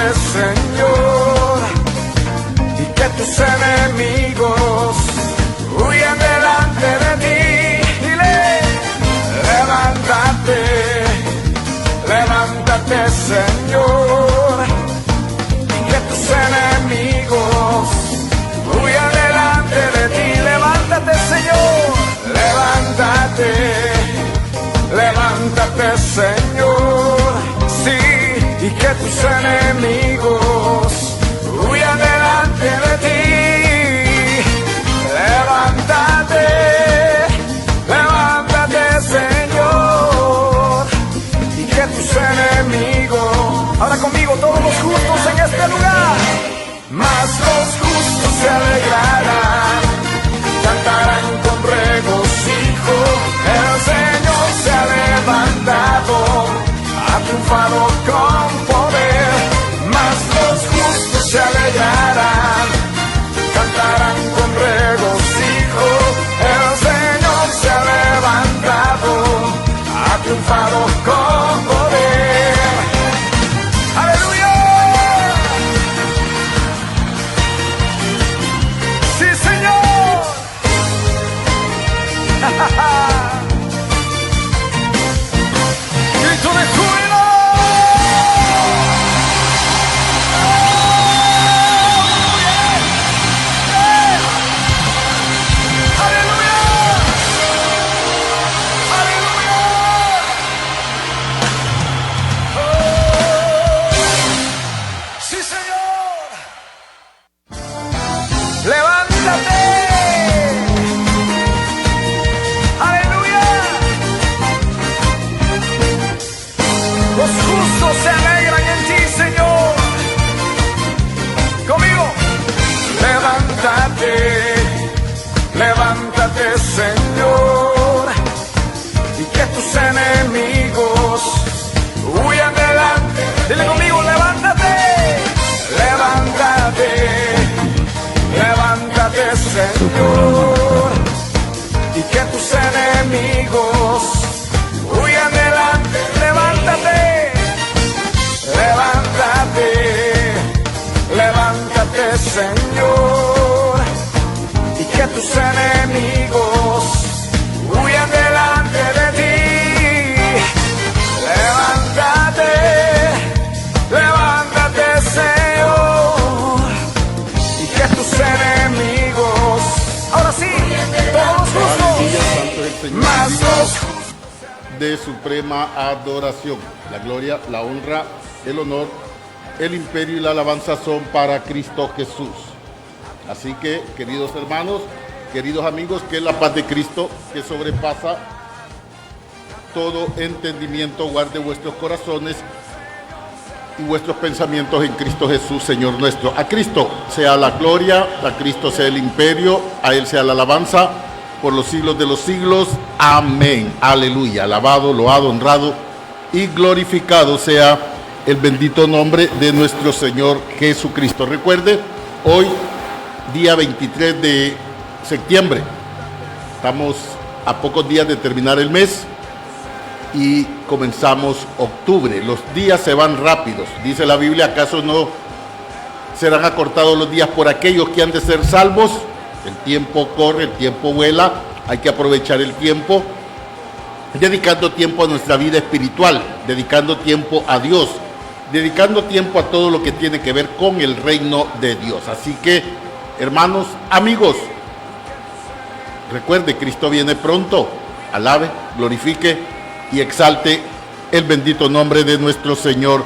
Señor, y que tus enemigos huyan delante de ti. Dile, levántate, levántate, Señor, y que tus enemigos huyan delante de ti. Levántate, Señor, levántate, levántate, Señor, sí, y que tus enemigos huyan delante de ti. Levántate, levántate, Señor, y que tus enemigos, ahora conmigo todos los justos en este lugar, mas los justos se alegrarán, cantarán con regocijo. El Señor se ha levantado, ha triunfado con poder, mas los justos se alegrarán, cantarán con regocijo. El Señor se ha levantado, ha triunfado con poder. ¡Aleluya! ¡Sí, Señor! ¡Grito de júbilo! ¡Levántate! ¡Aleluya! Los justos se alegran en ti, Señor. Conmigo. Levántate, levántate, Señor, y que tus enemigos huyan delante. Dile conmigo, levántate, levántate, levántate, Señor, y que tus enemigos huyan delante. Levántate, levántate, levántate, Señor, y que tus enemigos huyan delante de ti. Levántate, levántate, Señor, y que tus enemigos, ahora sí, todos justos, más los de suprema adoración. La gloria, la honra, el honor, el imperio y la alabanza son para Cristo Jesús. Así que, queridos hermanos, queridos amigos, que la paz de Cristo, que sobrepasa todo entendimiento, guarde vuestros corazones y vuestros pensamientos en Cristo Jesús, Señor nuestro. A Cristo sea la gloria, a Cristo sea el imperio, a Él sea la alabanza por los siglos de los siglos. Amén. Aleluya. Alabado, loado, honrado y glorificado sea el bendito nombre de nuestro Señor Jesucristo. Recuerde, hoy, día 23 de septiembre, estamos a pocos días de terminar el mes y comenzamos octubre. Los días se van rápidos. Dice la Biblia, ¿acaso no serán acortados los días por aquellos que han de ser salvos? El tiempo corre, el tiempo vuela, hay que aprovechar el tiempo, dedicando tiempo a nuestra vida espiritual, dedicando tiempo a Dios, dedicando tiempo a todo lo que tiene que ver con el reino de Dios. Así que, hermanos, amigos, recuerde, Cristo viene pronto. Alabe, glorifique y exalte el bendito nombre de nuestro Señor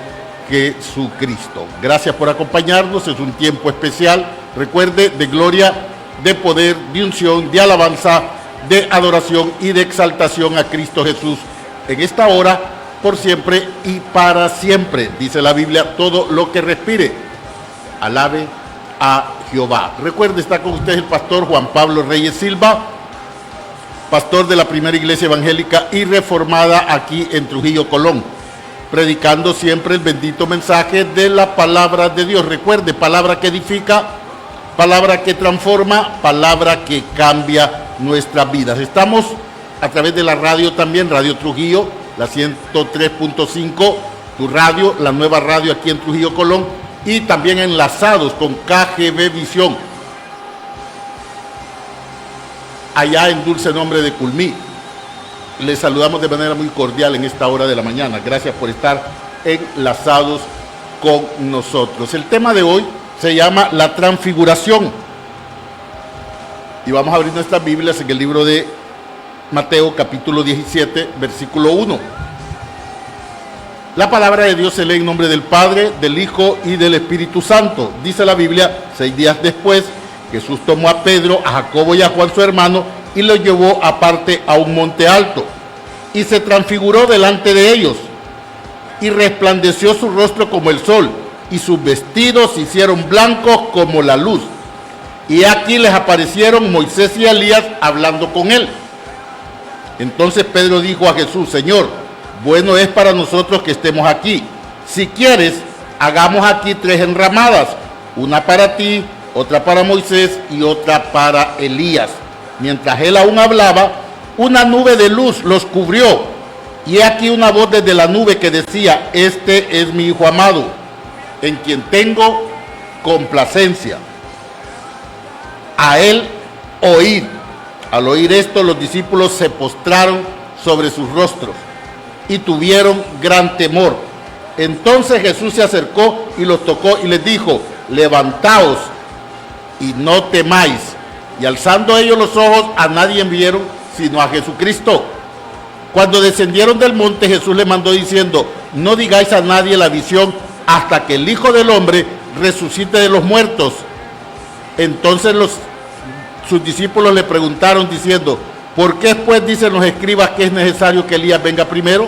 Jesucristo. Gracias por acompañarnos, es un tiempo especial, recuerde, de gloria, de poder, de unción, de alabanza, de adoración y de exaltación a Cristo Jesús en esta hora, por siempre y para siempre. Dice la Biblia, todo lo que respire, alabe a Jehová. Recuerde, está con usted el pastor Juan Pablo Reyes Silva, pastor de la primera iglesia evangélica y reformada aquí en Trujillo, Colón, predicando siempre el bendito mensaje de la palabra de Dios. Recuerde, palabra que edifica, palabra que transforma, palabra que cambia nuestras vidas. Estamos a través de la radio también, Radio Trujillo, la 103.5, tu radio, la nueva radio aquí en Trujillo, Colón, y también enlazados con KGB Visión, allá en Dulce Nombre de Culmí. Les saludamos de manera muy cordial en esta hora de la mañana. Gracias por estar enlazados con nosotros. El tema de hoy se llama la transfiguración. Y vamos a abrir nuestras Biblias en el libro de Mateo capítulo 17, versículo 1. La palabra de Dios se lee en nombre del Padre, del Hijo y del Espíritu Santo. Dice la Biblia: 6 días después, Jesús tomó a Pedro, a Jacobo y a Juan su hermano y los llevó aparte a un monte alto y se transfiguró delante de ellos y resplandeció su rostro como el sol y sus vestidos se hicieron blancos como la luz. Y aquí les aparecieron Moisés y Elías hablando con él. Entonces Pedro dijo a Jesús: Señor, bueno es para nosotros que estemos aquí. Si quieres, hagamos aquí 3 enramadas, una para ti, otra para Moisés y otra para Elías. Mientras él aún hablaba, una nube de luz los cubrió. Y he aquí una voz desde la nube que decía: Este es mi Hijo amado, en quien tengo complacencia. A él oíd. Al oír esto, los discípulos se postraron sobre sus rostros y tuvieron gran temor. Entonces Jesús se acercó y los tocó y les dijo: levantaos y no temáis. Y alzando ellos los ojos, a nadie vieron sino a Jesucristo. Cuando descendieron del monte, Jesús les mandó diciendo: no digáis a nadie la visión hasta que el Hijo del Hombre resucite de los muertos. Entonces sus discípulos le preguntaron diciendo: ¿por qué pues dicen los escribas que es necesario que Elías venga primero?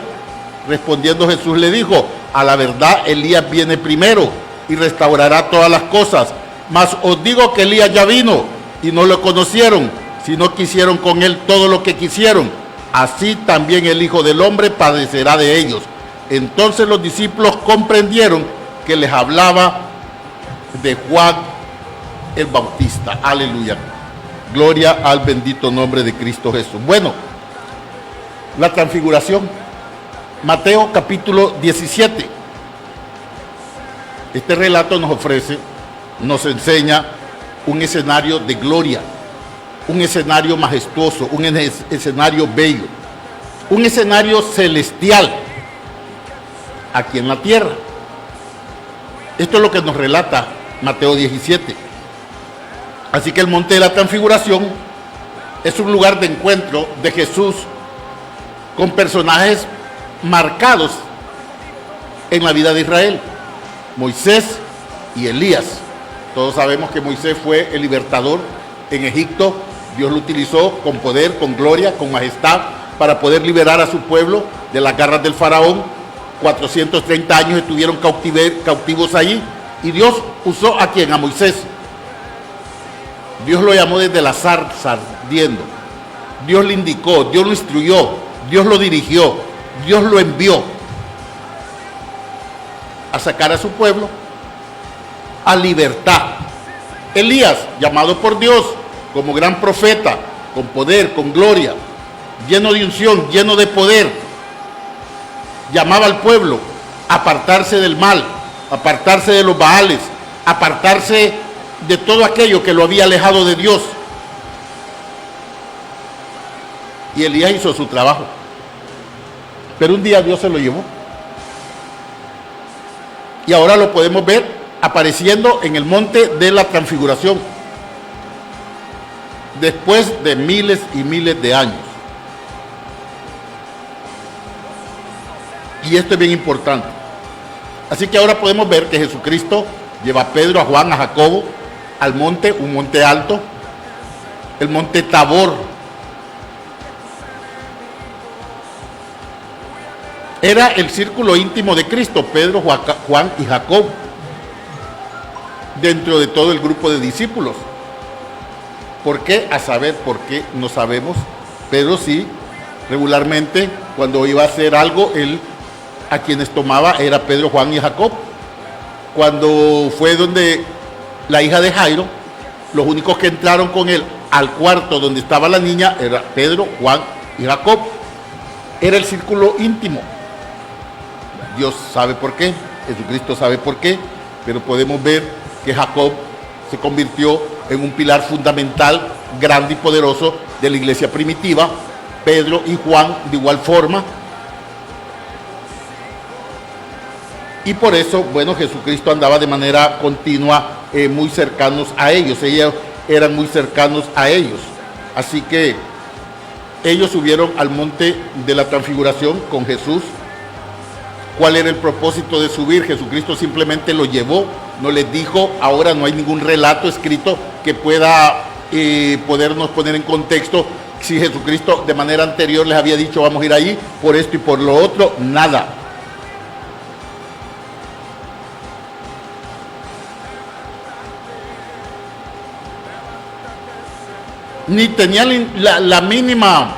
Respondiendo Jesús le dijo: a la verdad Elías viene primero y restaurará todas las cosas. Mas os digo que Elías ya vino y no lo conocieron, sino que hicieron con él todo lo que quisieron. Así también el Hijo del Hombre padecerá de ellos. Entonces los discípulos comprendieron que les hablaba de Juan el Bautista. Aleluya. Gloria al bendito nombre de Cristo Jesús. Bueno, la transfiguración. Mateo capítulo 17. Este relato nos enseña un escenario de gloria, un escenario majestuoso, un escenario bello, un escenario celestial aquí en la tierra. Esto es lo que nos relata Mateo 17. Así que el monte de la transfiguración es un lugar de encuentro de Jesús con personajes marcados en la vida de Israel: Moisés y Elías. Todos sabemos que Moisés fue el libertador en Egipto. Dios lo utilizó con poder, con gloria, con majestad para poder liberar a su pueblo de las garras del faraón. 430 años estuvieron cautivos allí y Dios usó ¿a quién? A Moisés. Dios lo llamó desde la zarza ardiendo. Dios le indicó, Dios lo instruyó, Dios lo dirigió, Dios lo envió a sacar a su pueblo a libertad. Elías, llamado por Dios como gran profeta, con poder, con gloria, lleno de unción, lleno de poder, llamaba al pueblo a apartarse del mal, apartarse de los baales, apartarse de todo aquello que lo había alejado de Dios. Y Elías hizo su trabajo. Pero un día Dios se lo llevó. Y ahora lo podemos ver apareciendo en el monte de la transfiguración, después de miles y miles de años. Y esto es bien importante. Así que ahora podemos ver que Jesucristo lleva a Pedro, a Juan, a Jacobo al monte, un monte alto, el monte Tabor. Era el círculo íntimo de Cristo: Pedro, Juan y Jacobo, dentro de todo el grupo de discípulos. ¿Por qué? A saber por qué no sabemos. Pedro sí, regularmente cuando iba a hacer algo, él a quienes tomaba era Pedro, Juan y Jacob. Cuando fue donde la hija de Jairo, los únicos que entraron con él al cuarto donde estaba la niña era Pedro, Juan y Jacob. Era el círculo íntimo. Dios sabe por qué, Jesucristo sabe por qué, pero podemos ver que Jacob se convirtió en un pilar fundamental, grande y poderoso de la iglesia primitiva. Pedro y Juan de igual forma. Y por eso, bueno, Jesucristo andaba de manera continua muy cercanos a ellos. Ellos eran muy cercanos a ellos. Así que ellos subieron al monte de la transfiguración con Jesús. ¿Cuál era el propósito de subir? Jesucristo simplemente lo llevó, no les dijo. Ahora no hay ningún relato escrito que pueda podernos poner en contexto si Jesucristo de manera anterior les había dicho vamos a ir ahí por esto y por lo otro. Nada. Ni tenían la mínima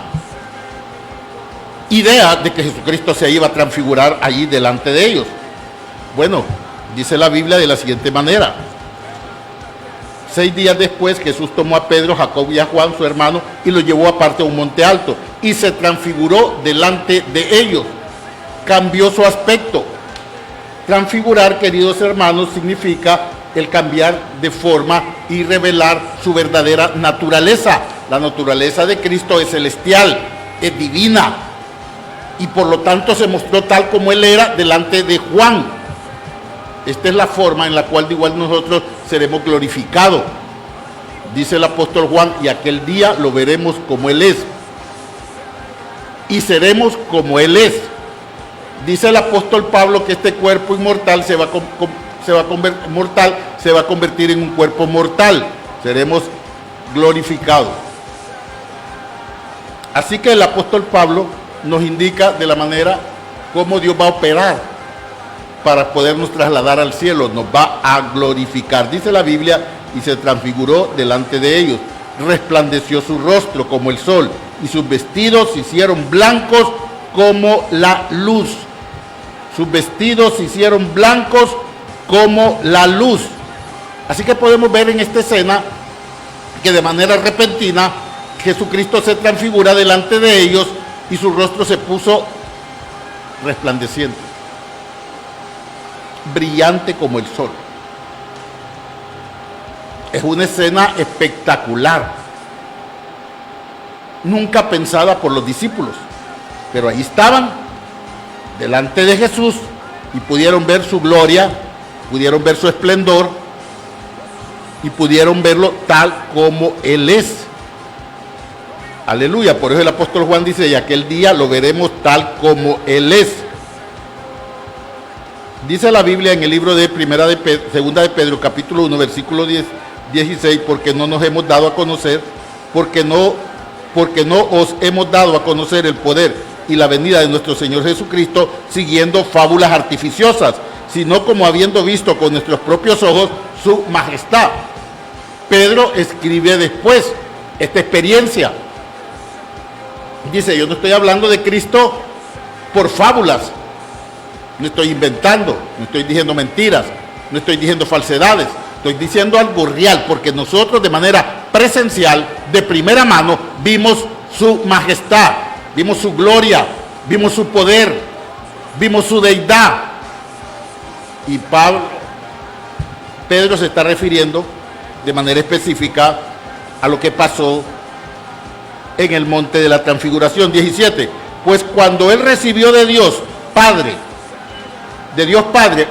idea de que Jesucristo se iba a transfigurar allí delante de ellos. Bueno, dice la Biblia de la siguiente manera: 6 días después Jesús tomó a Pedro, Jacob y a Juan, su hermano, y los llevó aparte a un monte alto, y se transfiguró delante de ellos. Cambió su aspecto. Transfigurar, queridos hermanos, significa el cambiar de forma y revelar su verdadera naturaleza. La naturaleza de Cristo es celestial, es divina, y por lo tanto se mostró tal como Él era delante de Juan. Esta es la forma en la cual de igual nosotros seremos glorificados. Dice el apóstol Juan, y aquel día lo veremos como Él es, y seremos como Él es. Dice el apóstol Pablo que este cuerpo inmortal se va a convertir en un cuerpo mortal. Seremos glorificados. Así que el apóstol Pablo nos indica de la manera cómo Dios va a operar para podernos trasladar al cielo. Nos va a glorificar. Dice la Biblia, y se transfiguró delante de ellos. Resplandeció su rostro como el sol, y sus vestidos se hicieron blancos como la luz. Sus vestidos se hicieron blancos como la luz. Así que podemos ver en esta escena que de manera repentina Jesucristo se transfigura delante de ellos y su rostro se puso resplandeciente, brillante como el sol. Es una escena espectacular, nunca pensada por los discípulos, pero ahí estaban delante de Jesús y pudieron ver su gloria, pudieron ver su esplendor y pudieron verlo tal como Él es. Aleluya. Por eso el apóstol Juan dice, y aquel día lo veremos tal como Él es. Dice la Biblia en el libro de Segunda de Pedro, capítulo 1, versículo 16, porque no nos hemos dado a conocer, porque no os hemos dado a conocer el poder y la venida de nuestro Señor Jesucristo siguiendo fábulas artificiosas, sino como habiendo visto con nuestros propios ojos su majestad. Pedro escribe después esta experiencia. Dice, yo no estoy hablando de Cristo por fábulas, no estoy inventando, no estoy diciendo mentiras, no estoy diciendo falsedades, estoy diciendo algo real, porque nosotros de manera presencial, de primera mano, vimos su majestad, vimos su gloria, vimos su poder, vimos su deidad. Y Pedro se está refiriendo de manera específica a lo que pasó en el monte de la transfiguración. 17, pues cuando él recibió de Dios Padre,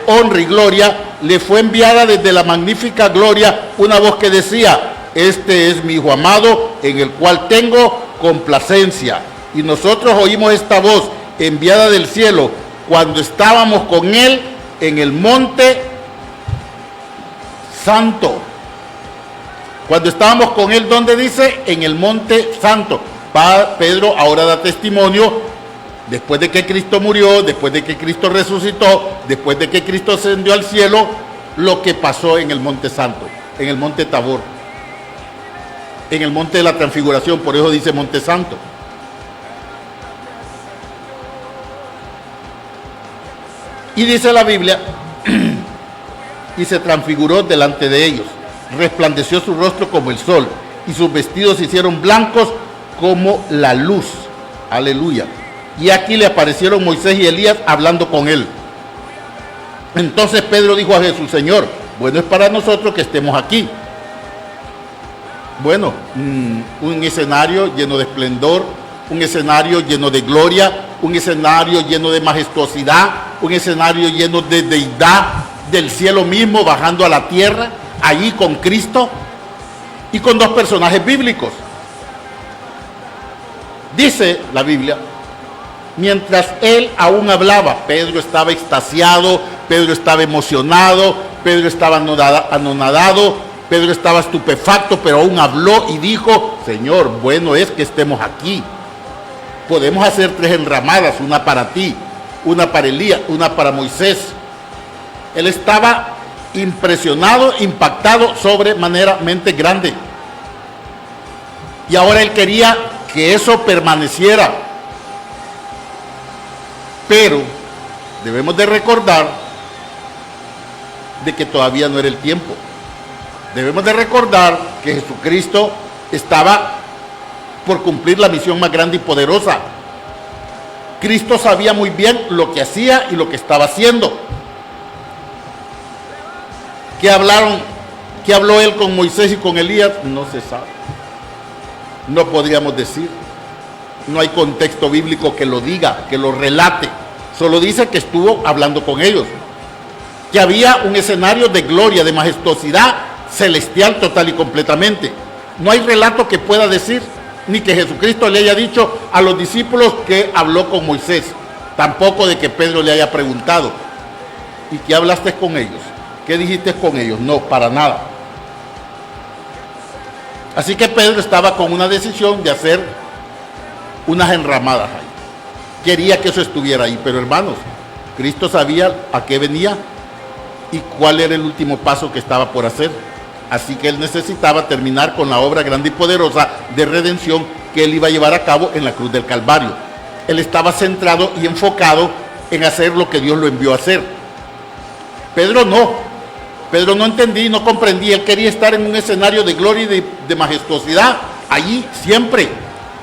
honra y gloria, le fue enviada desde la magnífica gloria una voz que decía, este es mi Hijo amado, en el cual tengo complacencia. Y nosotros oímos esta voz enviada del cielo cuando estábamos con él en el monte santo. Cuando estábamos con él, ¿dónde dice? En el monte santo. Pedro ahora da testimonio, después de que Cristo murió, después de que Cristo resucitó, después de que Cristo ascendió al cielo, lo que pasó en el monte santo, en el monte Tabor, en el monte de la transfiguración, por eso dice monte santo. Y dice la Biblia, y se transfiguró delante de ellos, resplandeció su rostro como el sol, y sus vestidos se hicieron blancos como la luz. Aleluya. Y aquí le aparecieron Moisés y Elías hablando con él. Entonces Pedro dijo a Jesús: Señor, bueno es para nosotros que estemos aquí. Bueno, un escenario lleno de esplendor, un escenario lleno de gloria, un escenario lleno de majestuosidad, un escenario lleno de deidad del cielo mismo bajando a la tierra, allí con Cristo y con dos personajes bíblicos. Dice la Biblia, mientras él aún hablaba, Pedro estaba extasiado, Pedro estaba emocionado, Pedro estaba anonadado, Pedro estaba estupefacto, pero aún habló y dijo: Señor, bueno es que estemos aquí. Podemos hacer 3 enramadas, una para ti, una para Elías, una para Moisés. Él estaba impresionado, impactado sobremanera grande. Y ahora él quería que eso permaneciera. Pero debemos de recordar de que todavía no era el tiempo. Debemos de recordar que Jesucristo estaba por cumplir la misión más grande y poderosa. Cristo sabía muy bien lo que hacía y lo que estaba haciendo. ¿Qué habló él con Moisés y con Elías? No se sabe. No podríamos decir. No hay contexto bíblico que lo diga, que lo relate. Solo dice que estuvo hablando con ellos. Que había un escenario de gloria, de majestuosidad celestial total y completamente. No hay relato que pueda decir, ni que Jesucristo le haya dicho a los discípulos que habló con Moisés. Tampoco de que Pedro le haya preguntado: ¿y qué hablaste con ellos? ¿Qué dijiste con ellos? No, para nada. Así que Pedro estaba con una decisión de hacer unas enramadas ahí. Quería que eso estuviera ahí, pero hermanos, Cristo sabía a qué venía y cuál era el último paso que estaba por hacer. Así que él necesitaba terminar con la obra grande y poderosa de redención que él iba a llevar a cabo en la cruz del Calvario. Él estaba centrado y enfocado en hacer lo que Dios lo envió a hacer. Pedro no entendía y no comprendía. Él quería estar en un escenario de gloria y de majestuosidad, allí siempre.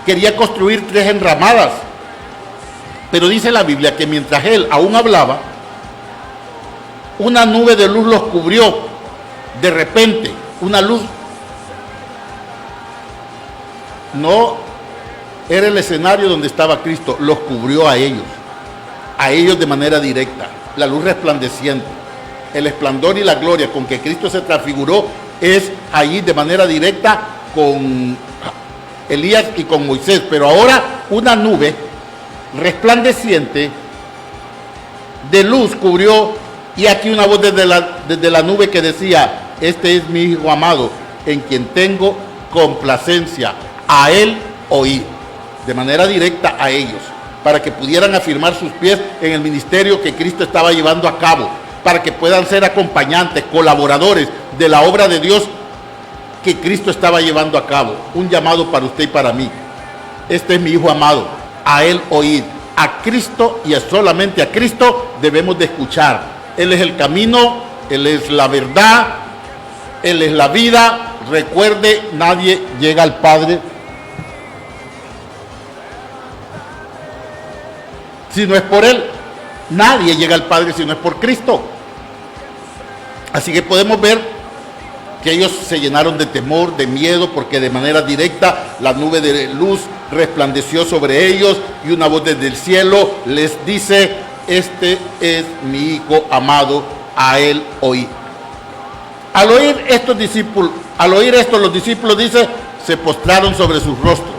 Quería construir 3 enramadas. Pero dice la Biblia que mientras él aún hablaba, una nube de luz los cubrió. De repente, una luz. No era el escenario donde estaba Cristo, los cubrió a ellos de manera directa. La luz resplandeciente, el esplendor y la gloria con que Cristo se transfiguró es allí de manera directa con Elías y con Moisés. Pero ahora una nube resplandeciente de luz cubrió, y aquí una voz desde la nube que decía: este es mi Hijo amado, en quien tengo complacencia, a él oí. De manera directa a ellos, para que pudieran afirmar sus pies en el ministerio que Cristo estaba llevando a cabo, para que puedan ser acompañantes, colaboradores de la obra de Dios que Cristo estaba llevando a cabo. Un llamado para usted y para mí: este es mi Hijo amado, a él oíd. A Cristo y solamente a Cristo debemos de escuchar. Él es el camino, Él es la verdad, Él es la vida. Recuerde, nadie llega al Padre si no es por Él. Nadie llega al Padre si no es por Cristo. Así que podemos ver que ellos se llenaron de temor, de miedo, porque de manera directa la nube de luz resplandeció sobre ellos y una voz desde el cielo les dice: este es mi Hijo amado, a él oí. Al oír esto los discípulos, dice, se postraron sobre sus rostros.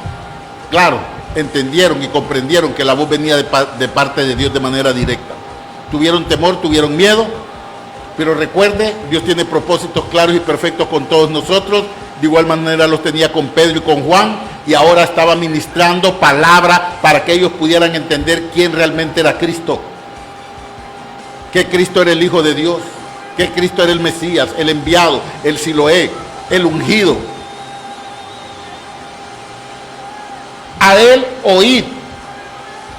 Claro, entendieron y comprendieron que la voz venía de parte de Dios de manera directa. Tuvieron temor, tuvieron miedo, pero recuerde, Dios tiene propósitos claros y perfectos con todos nosotros. De igual manera los tenía con Pedro y con Juan, y ahora estaba ministrando palabra para que ellos pudieran entender quién realmente era Cristo. Que Cristo era el Hijo de Dios, que Cristo era el Mesías, el enviado, el Siloé, el ungido. A él oíd.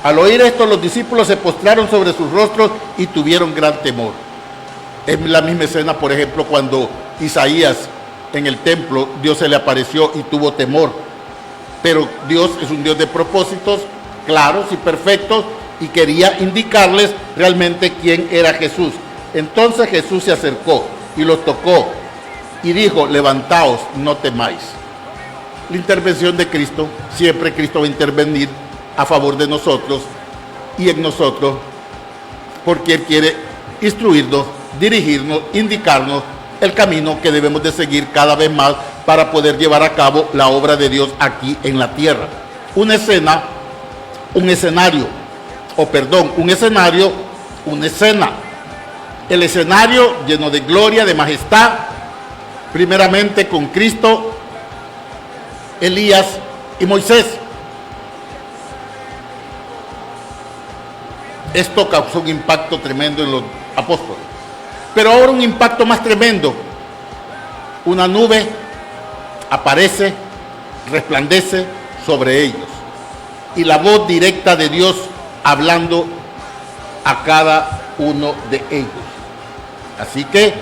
Al oír esto, los discípulos se postraron sobre sus rostros y tuvieron gran temor. Es la misma escena, por ejemplo, cuando Isaías en el templo, Dios se le apareció y tuvo temor. Pero Dios es un Dios de propósitos claros y perfectos, y quería indicarles realmente quién era Jesús. Entonces Jesús se acercó y los tocó y dijo, levantaos, no temáis. La intervención de Cristo, siempre Cristo va a intervenir a favor de nosotros y en nosotros, porque Él quiere instruirnos, dirigirnos, indicarnos el camino que debemos de seguir cada vez más para poder llevar a cabo la obra de Dios aquí en la tierra. Una escena, un escenario. El escenario lleno de gloria, de majestad, primeramente con Cristo, Elías y Moisés. Esto causó un impacto tremendo en los apóstoles. Pero ahora un impacto más tremendo. Una nube aparece, resplandece sobre ellos. Y la voz directa de Dios hablando a cada uno de ellos. Así que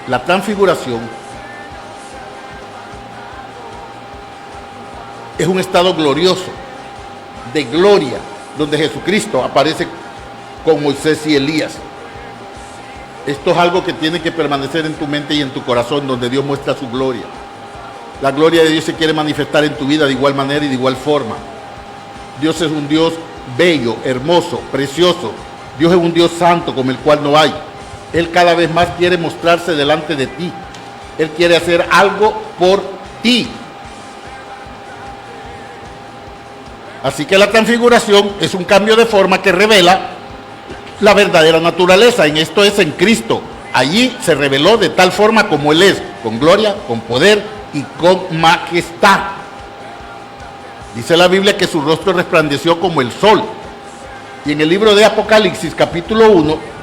la transfiguración es un estado glorioso, de gloria, donde Jesucristo aparece con Moisés y Elías. Esto es algo que tiene que permanecer en tu mente y en tu corazón, donde Dios muestra su gloria. La gloria de Dios se quiere manifestar en tu vida de igual manera y de igual forma. Dios es un Dios bello, hermoso, precioso. Dios es un Dios santo como el cual no hay. Él cada vez más quiere mostrarse delante de ti. Él quiere hacer algo por ti. Así que la transfiguración es un cambio de forma que revela la verdadera naturaleza. En esto es en Cristo. Allí se reveló de tal forma como Él es, con gloria, con poder y con majestad. Dice la Biblia que su rostro resplandeció como el sol. Y en el libro de Apocalipsis, capítulo 1,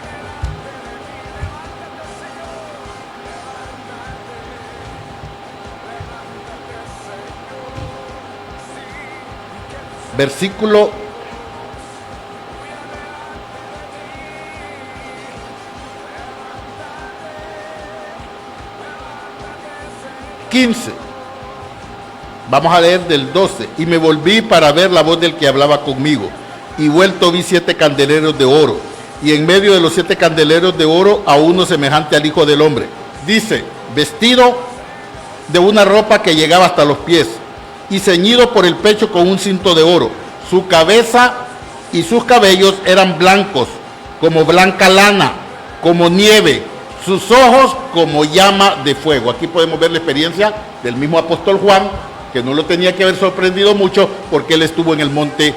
versículo 15. Vamos a leer del 12. Y me volví para ver la voz del que hablaba conmigo. Y vuelto vi 7 candeleros de oro. Y en medio de los 7 candeleros de oro a uno semejante al Hijo del Hombre. Dice, vestido de una ropa que llegaba hasta los pies. Y ceñido por el pecho con un cinto de oro. Su cabeza y sus cabellos eran blancos, como blanca lana, como nieve. Sus ojos como llama de fuego. Aquí podemos ver la experiencia del mismo apóstol Juan, que no lo tenía que haber sorprendido mucho porque él estuvo en el monte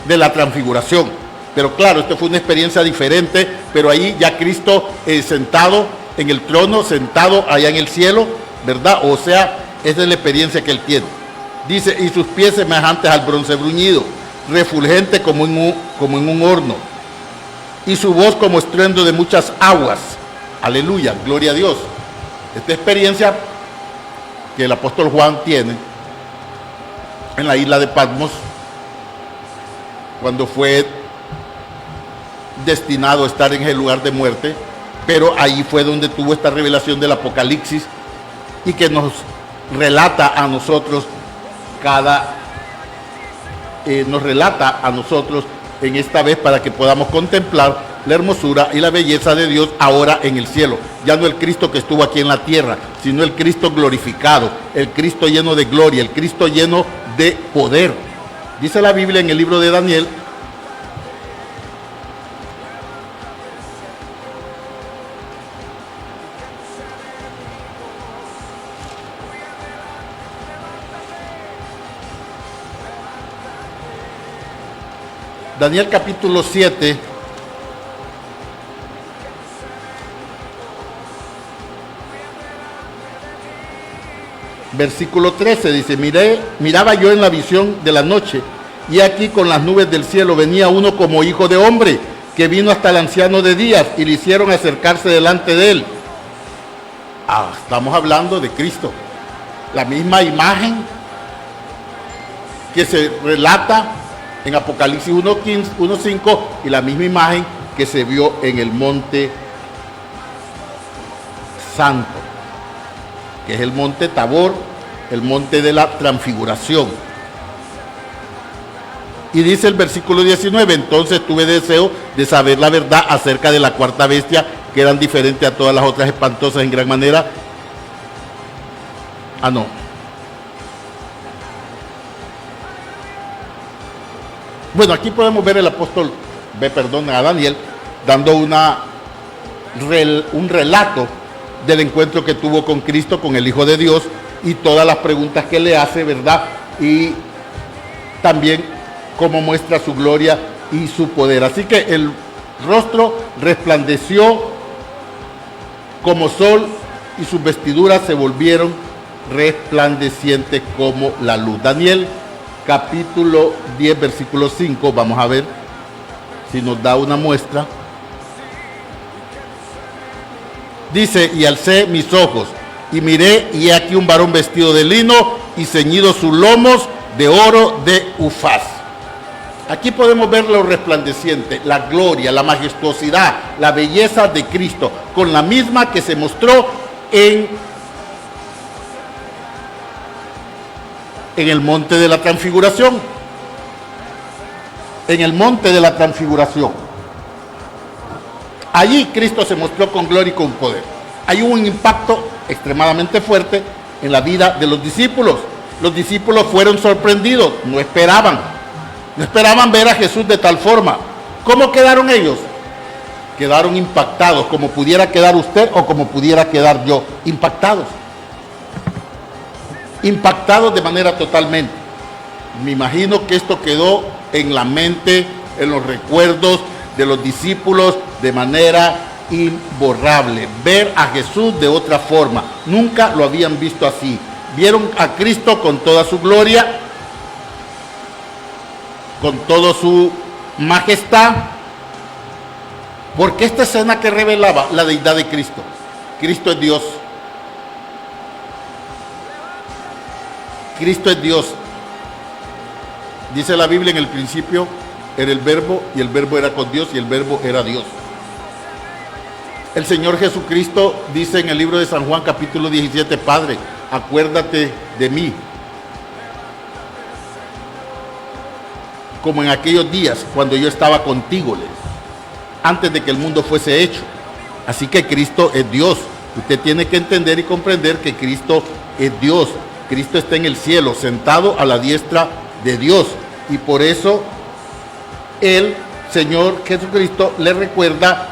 de la transfiguración. Pero claro, esto fue una experiencia diferente, pero ahí ya Cristo sentado en el trono, sentado allá en el cielo, ¿verdad? O sea, esa es la experiencia que él tiene. Dice, y sus pies semejantes al bronce bruñido, refulgente como en un horno, y su voz como estruendo de muchas aguas. Aleluya, gloria a Dios. Esta experiencia que el apóstol Juan tiene en la isla de Patmos, cuando fue destinado a estar en el lugar de muerte, pero ahí fue donde tuvo esta revelación del Apocalipsis y que nos relata a nosotros nos relata a nosotros en esta vez para que podamos contemplar la hermosura y la belleza de Dios ahora en el cielo. Ya no el Cristo que estuvo aquí en la tierra, sino el Cristo glorificado, el Cristo lleno de gloria, el Cristo lleno de poder. Dice la Biblia en el libro de Daniel, Daniel capítulo 7, versículo 13, dice, miraba yo en la visión de la noche, y aquí con las nubes del cielo venía uno como hijo de hombre, que vino hasta el anciano de días, y le hicieron acercarse delante de él. Estamos hablando de Cristo. La misma imagen que se relata en Apocalipsis 1:5 y la misma imagen que se vio en el monte santo, que es el monte Tabor, el monte de la transfiguración. Y dice el versículo 19, entonces tuve deseo de saber la verdad acerca de la cuarta bestia, que eran diferentes a todas las otras espantosas en gran manera. Ah, no. Bueno, aquí podemos ver el apóstol, a Daniel, dando un relato del encuentro que tuvo con Cristo, con el Hijo de Dios, y todas las preguntas que le hace, ¿verdad? Y también cómo muestra su gloria y su poder. Así que el rostro resplandeció como sol y sus vestiduras se volvieron resplandecientes como la luz. Daniel capítulo 10 versículo 5, vamos a ver si nos da una muestra. Dice, y alcé mis ojos y miré, y he aquí un varón vestido de lino y ceñido sus lomos de oro de Ufaz. Aquí podemos ver lo resplandeciente, la gloria, la majestuosidad, la belleza de Cristo, con la misma que se mostró en el monte de la transfiguración. En el monte de la transfiguración. Allí Cristo se mostró con gloria y con poder. Hay un impacto extremadamente fuerte en la vida de los discípulos. Los discípulos fueron sorprendidos, no esperaban ver a Jesús de tal forma. ¿Cómo quedaron ellos? Quedaron impactados, como pudiera quedar usted o como pudiera quedar yo, impactados de manera totalmente. Me imagino que esto quedó en la mente, en los recuerdos de los discípulos de manera imborrable. Ver a Jesús de otra forma, nunca lo habían visto así. Vieron a Cristo con toda su gloria, con toda su majestad, porque esta escena que revelaba la deidad de Cristo. Cristo es Dios. Cristo es Dios. Dice la Biblia, en el principio era el verbo, y el verbo era con Dios, y el verbo era Dios. El Señor Jesucristo dice en el libro de San Juan capítulo 17, Padre, acuérdate de mí, como en aquellos días cuando yo estaba contigo, antes de que el mundo fuese hecho. Así que Cristo es Dios. Usted tiene que entender y comprender que Cristo es Dios. Cristo está en el cielo, sentado a la diestra de Dios. Y por eso el Señor Jesucristo le recuerda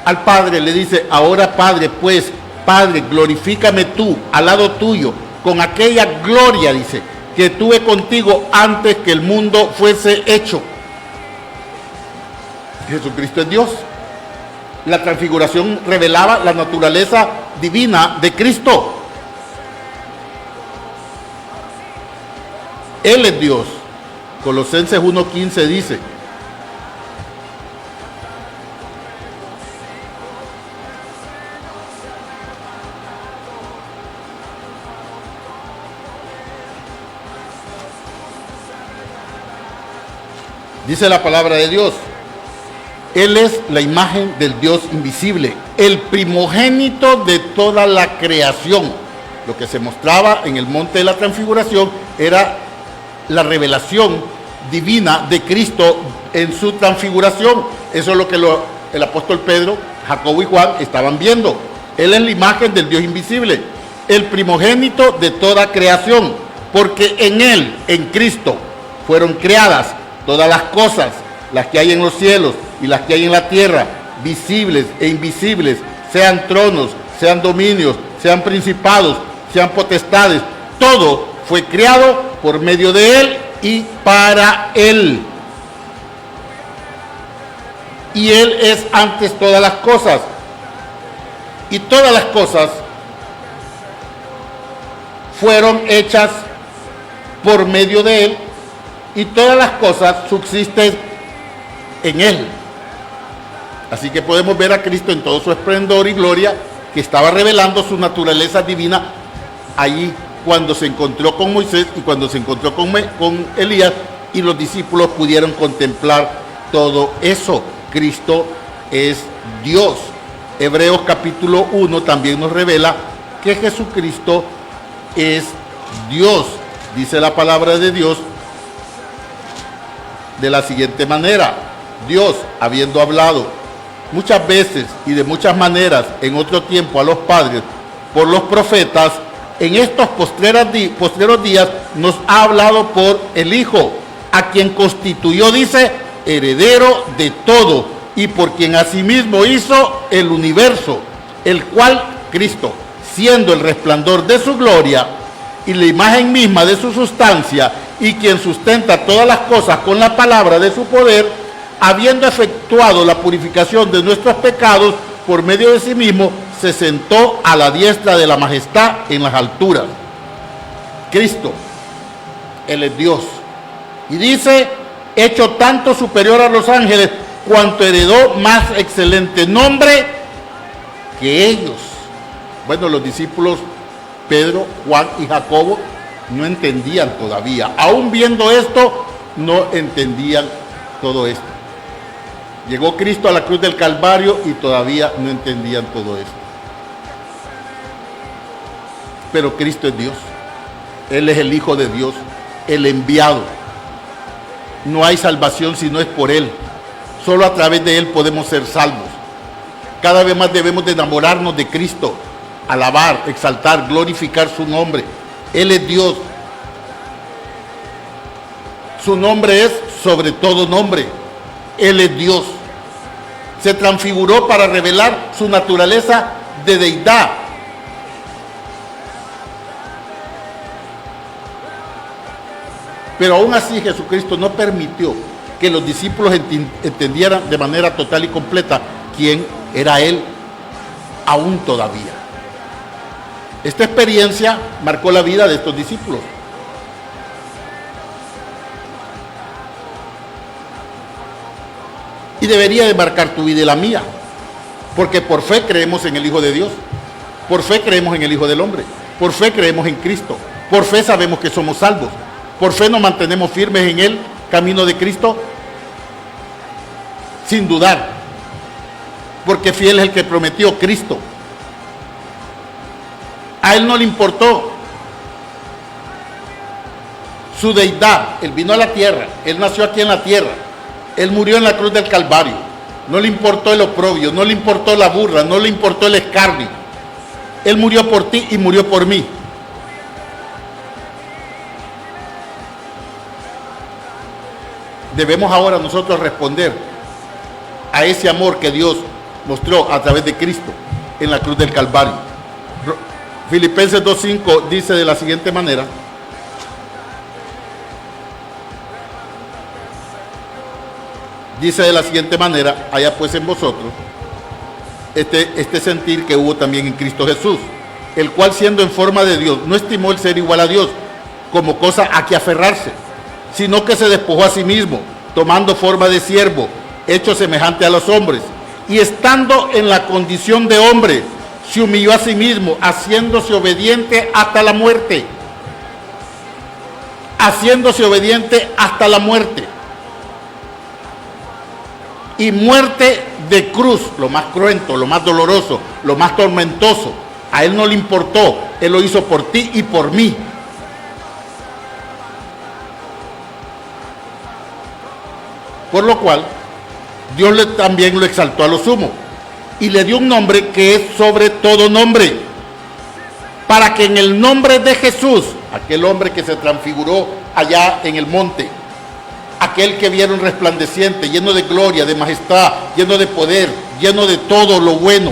al Padre, le dice, ahora Padre, pues, Padre, glorifícame tú, al lado tuyo, con aquella gloria, dice, que tuve contigo antes que el mundo fuese hecho. Jesucristo es Dios. La transfiguración revelaba la naturaleza divina de Cristo. Él es Dios. Colosenses 1:15 dice, dice la palabra de Dios, Él es la imagen del Dios invisible, el primogénito de toda la creación. Lo que se mostraba en el monte de la transfiguración era la revelación divina de Cristo en su transfiguración. Eso es lo que el apóstol Pedro, Jacobo y Juan estaban viendo. Él es la imagen del Dios invisible, el primogénito de toda creación, porque en Él, en Cristo, fueron creadas todas las cosas, las que hay en los cielos y las que hay en la tierra, visibles e invisibles, sean tronos, sean dominios, sean principados, sean potestades. Todo fue creado por medio de Él y para Él. Y Él es antes todas las cosas. Y todas las cosas fueron hechas por medio de Él, y todas las cosas subsisten en Él. Así que podemos ver a Cristo en todo su esplendor y gloria, que estaba revelando su naturaleza divina allí cuando se encontró con Moisés y cuando se encontró con Elías, y los discípulos pudieron contemplar todo eso. Cristo es Dios. Hebreos capítulo 1 también nos revela que Jesucristo es Dios. Dice la palabra de Dios de la siguiente manera: Dios, habiendo hablado muchas veces y de muchas maneras en otro tiempo a los padres por los profetas, en estos postreros días nos ha hablado por el Hijo, a quien constituyó, dice, heredero de todo, y por quien asimismo hizo el universo, el cual Cristo, siendo el resplandor de su gloria y la imagen misma de su sustancia, y quien sustenta todas las cosas con la palabra de su poder, habiendo efectuado la purificación de nuestros pecados por medio de sí mismo, se sentó a la diestra de la majestad en las alturas. Cristo, Él es Dios. Y dice, hecho tanto superior a los ángeles, cuanto heredó más excelente nombre que ellos. Bueno, los discípulos Pedro, Juan y Jacobo no entendían todavía. Aún viendo esto, no entendían todo esto. Llegó Cristo a la cruz del Calvario y todavía no entendían todo esto. Pero Cristo es Dios. Él es el Hijo de Dios, el enviado. No hay salvación si no es por Él. Solo a través de Él podemos ser salvos. Cada vez más debemos de enamorarnos de Cristo, alabar, exaltar, glorificar su nombre. Él es Dios. Su nombre es sobre todo nombre. Él es Dios. Se transfiguró para revelar su naturaleza de deidad. Pero aún así Jesucristo no permitió que los discípulos entendieran de manera total y completa quién era Él, aún todavía. Esta experiencia marcó la vida de estos discípulos. Y debería de marcar tu vida y la mía, porque por fe creemos en el Hijo de Dios, por fe creemos en el Hijo del Hombre, por fe creemos en Cristo, por fe sabemos que somos salvos, por fe nos mantenemos firmes en el camino de Cristo, sin dudar, porque fiel es el que prometió, Cristo. A Él no le importó su deidad. Él vino a la tierra, Él nació aquí en la tierra, Él murió en la cruz del Calvario. No le importó el oprobio, no le importó la burla, no le importó el escarnio. Él murió por ti y murió por mí. Debemos ahora nosotros responder a ese amor que Dios mostró a través de Cristo en la cruz del Calvario. Filipenses 2:5 dice de la siguiente manera: haya pues en vosotros este sentir que hubo también en Cristo Jesús, el cual siendo en forma de Dios, no estimó el ser igual a Dios como cosa a que aferrarse, sino que se despojó a sí mismo, tomando forma de siervo, hecho semejante a los hombres, y estando en la condición de hombre, se humilló a sí mismo, haciéndose obediente hasta la muerte. Haciéndose obediente hasta la muerte. Y muerte de cruz, lo más cruento, lo más doloroso, lo más tormentoso. A Él no le importó, Él lo hizo por ti y por mí. Por lo cual, Dios también lo exaltó a lo sumo y le dio un nombre que es sobre todo nombre, para que en el nombre de Jesús, aquel hombre que se transfiguró allá en el monte, aquel que vieron resplandeciente, lleno de gloria, de majestad, lleno de poder, lleno de todo lo bueno,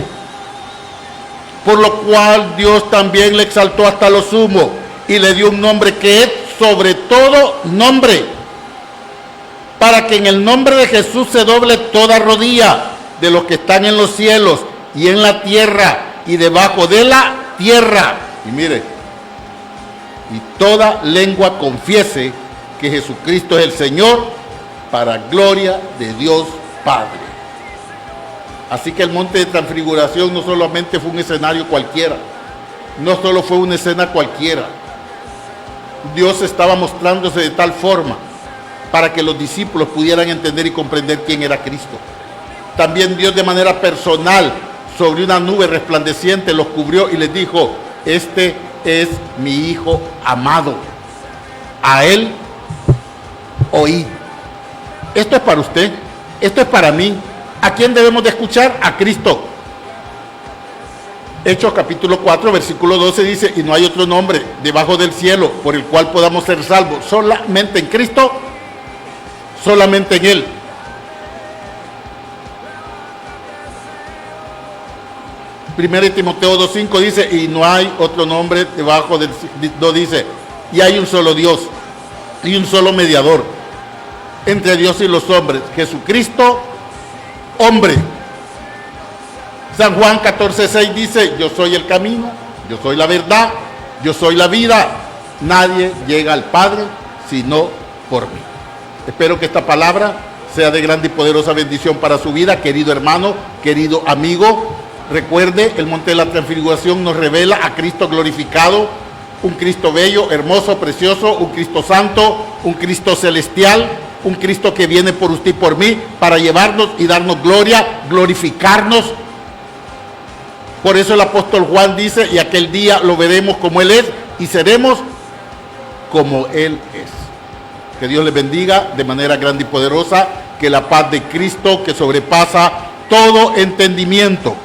por lo cual Dios también le exaltó hasta lo sumo y le dio un nombre que es sobre todo nombre, para que en el nombre de Jesús se doble toda rodilla de los que están en los cielos y en la tierra y debajo de la tierra. Y mire, y toda lengua confiese que Jesucristo es el Señor, para gloria de Dios Padre. Así que el monte de transfiguración no solamente fue un escenario cualquiera, no solo fue una escena cualquiera. Dios estaba mostrándose de tal forma para que los discípulos pudieran entender y comprender quién era Cristo. También Dios de manera personal, sobre una nube resplandeciente, los cubrió y les dijo: este es mi Hijo amado, a Él oíd. Esto es para usted, esto es para mí. ¿A quién debemos de escuchar? A Cristo. Hechos capítulo 4, versículo 12 dice, y no hay otro nombre debajo del cielo por el cual podamos ser salvos, solamente en Cristo, solamente en Él. Primero Timoteo 2:5 dice, y no hay otro nombre debajo del cielo, dice, y hay un solo Dios y un solo mediador entre Dios y los hombres, Jesucristo, hombre. San Juan 14:6 dice, yo soy el camino, yo soy la verdad, yo soy la vida, nadie llega al Padre sino por mí. Espero que esta palabra sea de grande y poderosa bendición para su vida, querido hermano, querido amigo. Recuerde, el monte de la transfiguración nos revela a Cristo glorificado, un Cristo bello, hermoso, precioso, un Cristo santo, un Cristo celestial, un Cristo que viene por usted y por mí para llevarnos y darnos gloria, glorificarnos. Por eso el apóstol Juan dice, y aquel día lo veremos como Él es y seremos como Él es. Que Dios les bendiga de manera grande y poderosa, que la paz de Cristo, que sobrepasa todo entendimiento,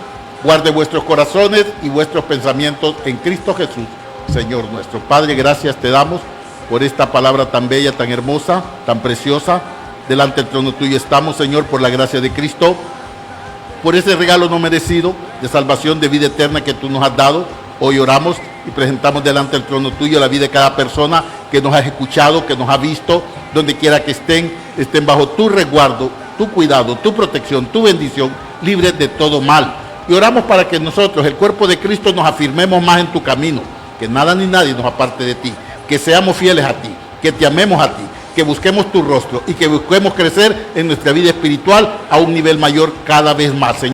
guarde vuestros corazones y vuestros pensamientos en Cristo Jesús, Señor nuestro. Padre, gracias te damos por esta palabra tan bella, tan hermosa, tan preciosa. Delante del trono tuyo estamos, Señor, por la gracia de Cristo, por ese regalo no merecido de salvación, de vida eterna que tú nos has dado. Hoy oramos y presentamos delante del trono tuyo la vida de cada persona que nos ha escuchado, que nos ha visto, donde quiera que estén bajo tu resguardo, tu cuidado, tu protección, tu bendición, libres de todo mal. Y oramos para que nosotros, el cuerpo de Cristo, nos afirmemos más en tu camino, que nada ni nadie nos aparte de ti, que seamos fieles a ti, que te amemos a ti, que busquemos tu rostro y que busquemos crecer en nuestra vida espiritual a un nivel mayor cada vez más, Señor.